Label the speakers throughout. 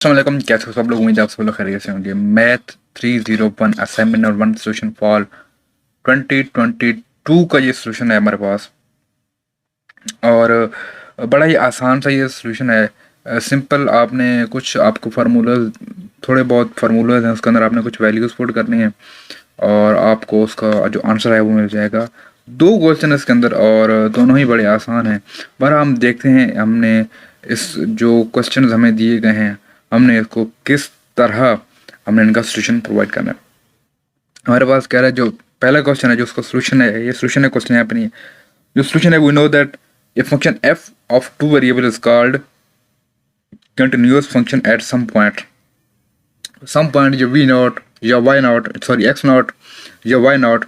Speaker 1: अस्सलामुअलैकुम, कैसे हो सब लोग। उम्मीद है आप सब लोग खैरियत से होंगे। Math 301 assignment number 1 solution for 2022 का ये सोल्यूशन है हमारे पास। और बड़ा ही आसान सा ये सोल्यूशन है। सिंपल आपने कुछ आपको फार्मूलाज, थोड़े बहुत फार्मूलाज हैं, उसके अंदर आपने कुछ वैल्यूज पुट करनी है और आपको उसका जो आंसर है वो मिल जाएगा। दो क्वेश्चन इसके अंदर और दोनों ही बड़े आसान हैं। पर हम देखते हैं हमने इस जो क्वेश्चन हमें दिए गए हैं हमने इसको किस तरह हमने इनका सोल्यूशन प्रोवाइड करना है। हमारे पास कह रहा है जो पहला क्वेश्चन है जो उसका सोल्यूशन है, ये सोल्यूशन है, क्वेश्चन यहाँ पे नहीं है। जो सोल्यूशन है, we know that a function f of two variable is called continuous function at some point जो वी नॉट या y naught, sorry x naught या वाई नॉट।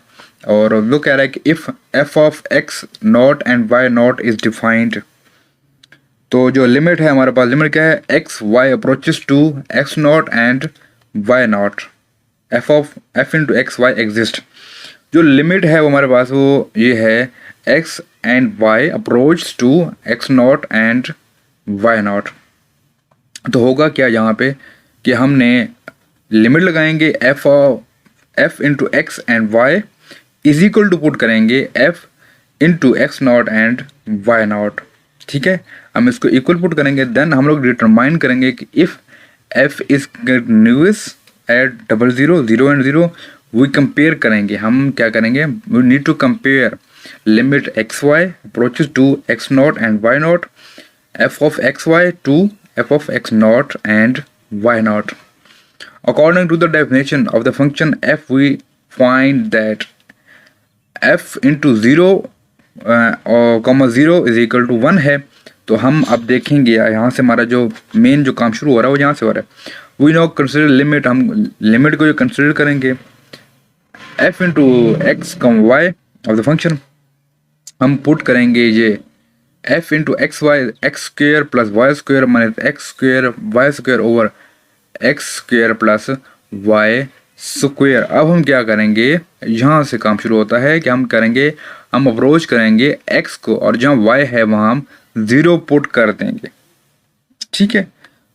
Speaker 1: और वो कह रहा है कि if f of x not and y not is defined, तो जो लिमिट है हमारे पास, लिमिट क्या है, x y approaches to x not and y naught, f into x Y exist. जो लिमिट है वो हमारे पास वो ये है, x and y approach to x not and y not. तो होगा क्या यहाँ पे कि हमने लिमिट लगाएंगे f into x and y is equal to put करेंगे f into x not and y not. ठीक है, हम इसको इक्वल पुट करेंगे, देन हम लोग डिटरमाइन करेंगे कि if f is continuous at 0 and 0, we compare करेंगे। हम क्या करेंगे, we need to compare limit x y approaches to x not and y naught, f of x y to f of x not and y naught. According to the definition of the function f, we find that f into 0 comma 0 is equal to 1 है। तो हम अब देखेंगे यहाँ से हमारा जो main जो काम शुरू हो रहा है वो यहाँ से हो रहा है। वी नो कंसिडर लिमिट, हम लिमिट को जो कंसिडर करेंगे f into x comma y of the function, हम पुट करेंगे ये f into x y, x square plus y square minus x square y square over x square plus y square. अब हम क्या करेंगे, यहाँ से काम शुरू होता है कि हम करेंगे, हम अप्रोच करेंगे x को और जहाँ y है वहाँ हम 0 पुट कर देंगे। ठीक है,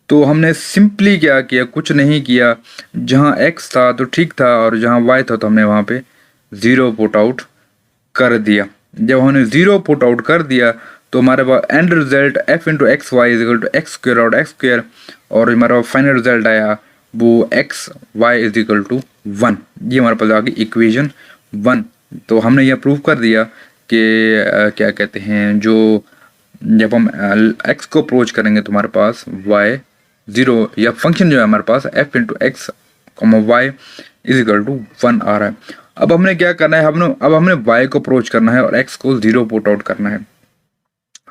Speaker 1: तो हमने सिंपली क्या किया, कुछ नहीं किया। जहाँ x था तो ठीक था और जहाँ y था तो हमने वहाँ पे 0 पुट आउट कर दिया। जब हमने 0 पुट आउट कर दिया तो हमारे पास end result f into x y is equal to x square और एक्स स्क्वेयर, और हमारा फाइनल रिजल्ट आया वो x y is equal to 1। ये हमारे पास आ गई इक्वेशन 1। तो हमने यह प्रूव कर दिया कि क्या कहते हैं, जो जब हम x को अप्रोच करेंगे तो हमारे पास y 0 या फंक्शन जो है हमारे पास f into x y is equal to 1 आ रहा है। अब हमने क्या करना है, अब हमने y को अप्रोच करना है और x को 0 पुट आउट करना है।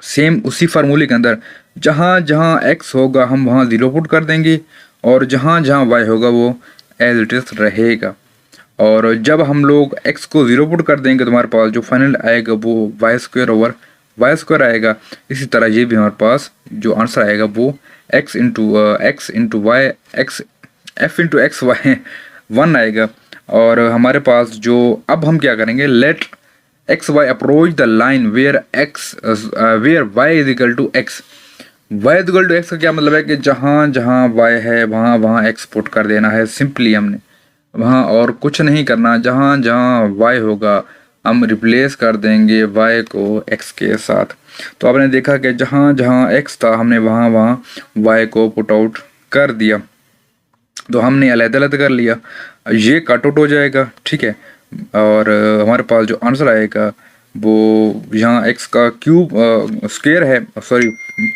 Speaker 1: सेम उसी फार्मूले के अंदर जहाँ जहाँ x होगा हम वहाँ 0 पुट कर देंगे और जहाँ जहाँ y होगा वो एज इट इज रहेगा। और जब हम लोग x को 0 पुट कर देंगे तो हमारे पास जो फाइनल आएगा वो y square over y square आएगा। इसी तरह ये भी हमारे पास जो आंसर आएगा वो x into y x f into x y 1 आएगा। और हमारे पास जो अब हम क्या करेंगे, let x y approach the line where y is equal to x. Y is equal to x का क्या मतलब है कि जहाँ जहाँ वाई है वहाँ वहाँ एक्स पुट कर देना है। सिंपली हमने वहाँ और कुछ नहीं करना, जहाँ जहाँ वाई होगा हम रिप्लेस कर देंगे वाई को एक्स के साथ। तो आपने देखा कि जहाँ जहाँ एक्स था हमने वहाँ वहाँ वाई को पुट आउट कर दिया। तो हमने अलग अलग कर लिया, ये कट आउट हो जाएगा। ठीक है, और हमारे पास जो आंसर आएगा वो यहाँ x का क्यूब स्क्वेयर है, सॉरी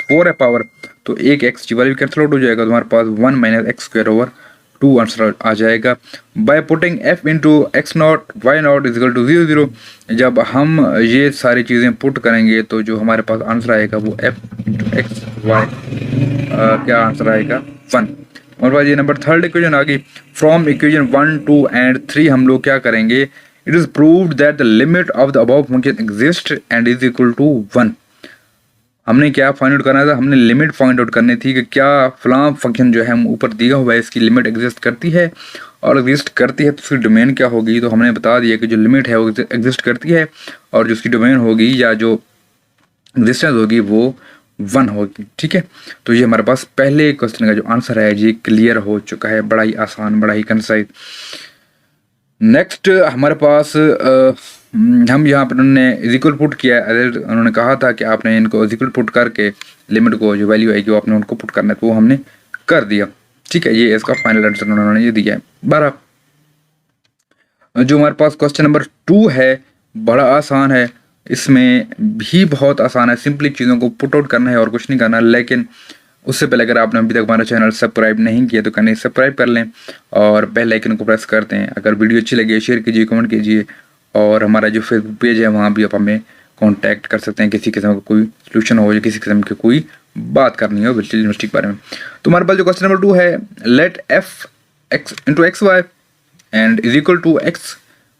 Speaker 1: 4 है पावर, तो एक x वाली कैंसिल आउट हो जाएगा। तो हमारे पास 1 minus x square over 2 answer आ जाएगा। By putting f into x not y not is equal to 0 0, जब हम ये सारी चीज़ें पुट करेंगे तो जो हमारे पास आंसर आएगा वो f इंटू एक्स वाई क्या आंसर आएगा 1। और भाई ये नंबर थर्ड इक्वेशन आ गई। फ्रॉम इक्वेशन 1 2 एंड 3 हम लोग क्या करेंगे, it is proved that the limit of the above function exist and is equal to 1। हमने क्या फाइंड आउट करना था, हमने लिमिट फाइंड आउट करनी थी कि क्या फलां फंक्शन जो है हम ऊपर दिया हुआ है इसकी लिमिट एग्जिस्ट करती है, और एग्जिस्ट करती है तो उसकी डोमेन क्या होगी। तो हमने बता दिया कि जो लिमिट है वो एग्जिस्ट करती है और जो उसकी डोमेन होगी या जो एग्जिस्टेंस होगी वो 1 होगी। ठीक है, तो ये हमारे पास पहले क्वेश्चन का जो आंसर है ये क्लियर हो चुका है, बड़ा ही आसान, बड़ा ही कंसाइज। नेक्स्ट हमारे पास हम यहाँ पर उन्होंने इजिकल पुट किया है। उन्होंने कहा था कि आपने इनको इजिकल पुट करके लिमिट को जो वैल्यू आएगी वो आपने उनको पुट करना है, तो वो हमने कर दिया। ठीक है, ये इसका फाइनल आंसर उन्होंने ये दिया है 12। जो हमारे पास क्वेश्चन नंबर 2 है, बड़ा आसान है, इसमें भी बहुत आसान है, सिंपली चीज़ों को पुट आउट करना है और कुछ नहीं करना। लेकिन उससे पहले अगर आपने अभी तक हमारा चैनल सब्सक्राइब नहीं किया तो कहीं सब्सक्राइब कर लें और बेल आइकन को प्रेस करते हैं। अगर वीडियो अच्छी लगे शेयर कीजिए, कमेंट कीजिए, और हमारा जो फेसबुक पेज है वहाँ भी आप हमें कांटेक्ट कर सकते हैं किसी किस्म का कोई सोल्यूशन हो या किसी किस्म की कोई बात करनी हो वर्चुअल यूनिवर्सिटी के बारे में। तो हमारे पास जो क्वेश्चन नंबर 2 है, let f x into x y and is equal to x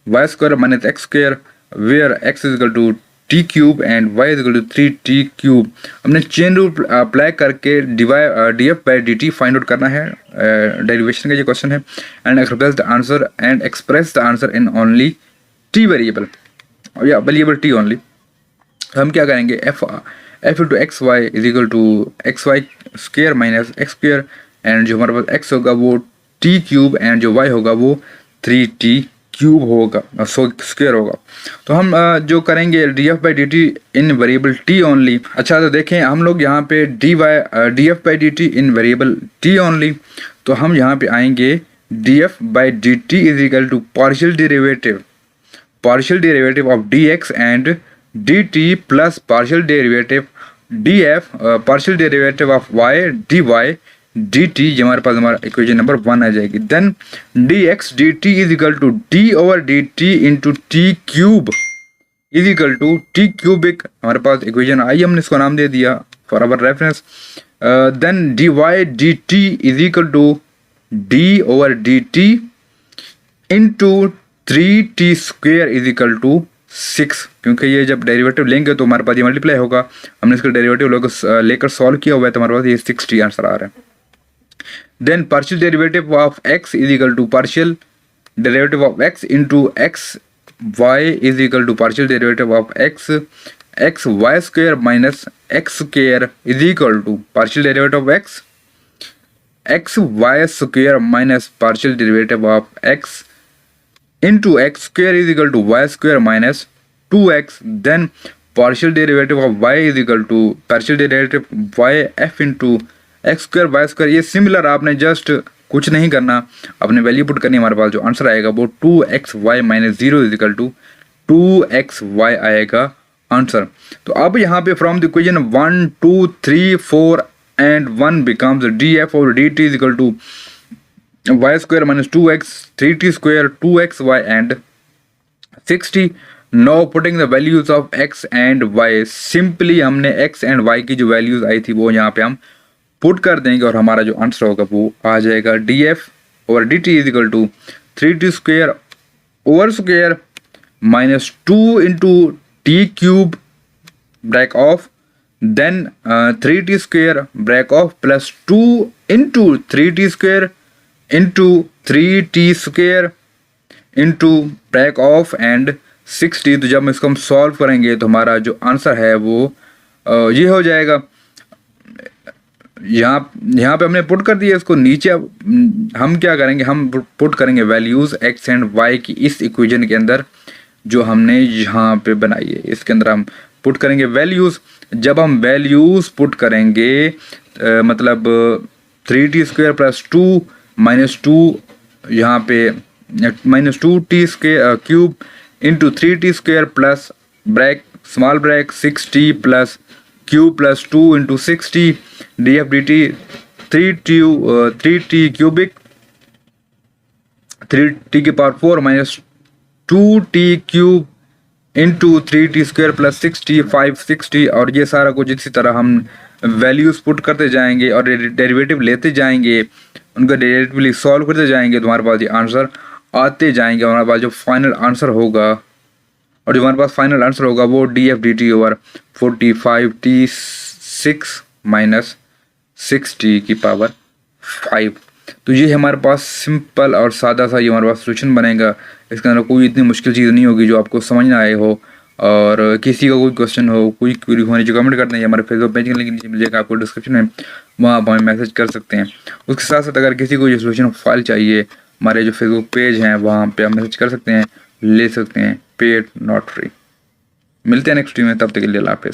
Speaker 1: y square minus x square where x is equal to t cube and y is equal to 3t cube. हमने chain rule apply करके d f by d t find out करना है, derivation का ये question है। And express the answer and express the answer in only t variable या variable t only. हम क्या करेंगे, f into x y is equal to x y square minus x square, and जो हमारे पास एक्स होगा वो टी क्यूब एंड जो वाई होगा वो 3t क्यूब होगा, स्क्वेयर होगा। तो हम जो करेंगे d f by d t in variable t only. अच्छा, तो देखें हम लोग यहाँ पे d f by d t in variable t only, तो हम यहाँ पे आएंगे d f by d t is equal to partial derivative of d x and d t plus partial derivative d f partial derivative of y d y d t. ये हमारे पास हमारा equation number 1 आ जाएगी। Then d x d t is equal to d over d t into t cube is equal to t cubic. हमारे पास equation आई, हमने इसको नाम दे दिया for our reference. Then d y d t is equal to d over d t into 3t square is equal to 6, क्योंकि ये जब डेरिवेटिव लेंगे तो हमारे पास ये मल्टीप्लाई होगा। हमने इसका डेरिवेटिव लेकर सॉल्व किया हुआ है, तो हमारे पास ये 6t आंसर आ रहा है। Then partial derivative of x is equal to partial derivative of x into x y is equal to partial derivative of x y square minus x square is equal to partial derivative of x y square minus partial derivative of x into x square is equal to y square minus 2x. Then partial derivative of y is equal to partial derivative y f into x square y square। ये similar, आपने just कुछ नहीं करना, अपने value put करनी। हमारे पास जो answer आएगा वो 2xy minus 0 is equal to 2xy आएगा आंसर। तो अब यहाँ पे from the equation 1 2 3 4 and 1 becomes d f और d t is equal to y square minus 2x 3t square 2xy and 6t। now putting the values of x and y, simply हमने x and y की जो values आई थी वो यहाँ पे हम put कर देंगे और हमारा जो आंसर होगा वो आ जाएगा df over dt is equal to 3t square over square minus 2 into t cube bracket off, then 3t square bracket off plus 2 into 3t square into 3t square into bracket off and 6t। तो जब इसको हम solve करेंगे तो हमारा जो answer है वो ये हो जाएगा। यहाँ पे हमने पुट कर दिया इसको नीचे। हम क्या करेंगे, हम पुट करेंगे वैल्यूज़ x एंड y की इस इक्वेशन के अंदर जो हमने यहाँ पे बनाई है, इसके अंदर हम पुट करेंगे वैल्यूज़। जब हम वैल्यूज़ पुट करेंगे मतलब 3t स्क्वेयर प्लस 2 माइनस 2 यहाँ पे minus 2t square cube into 3t square plus bracket small bracket 6t plus cube plus 2 into 6t d f d t 3t cubic 3t की power 4 minus 2t cube into 3t square plus 6t 560। और ये सारा कुछ इसी तरह हम values put करते जाएंगे और डेरिवेटिव लेते जाएंगे, उनका डेरिवेटिव सॉल्व करते जाएंगे, तो हमारे पास ये आंसर आते जाएंगे। हमारे पास जो फाइनल आंसर होगा और जो हमारे पास फाइनल आंसर होगा वो D f d T over 45t 6 minus 6t की पावर 5। तो ये हमारे पास सिंपल और सादा सा ये हमारे पास सोल्यूशन बनेगा। इसके अंदर कोई इतनी मुश्किल चीज़ नहीं होगी जो आपको समझ ना आए हो और किसी का कोई क्वेश्चन हो, कोई क्वेरी होने जो कमेंट कर दें, या हमारे फेसबुक पेज का लिंक नीचे मिल जाएगा आपको डिस्क्रिप्शन में, वहाँ आप हमें मैसेज कर सकते हैं। उसके साथ साथ अगर किसी को जो सोल्यूशन फाइल चाहिए, हमारे जो फेसबुक पेज हैं वहाँ पे आप मैसेज कर सकते हैं, ले सकते हैं, पेड नॉट फ्री। मिलते हैं नेक्स्ट वीडियो में, तब तक के लिए अल्लाह हाफिज़।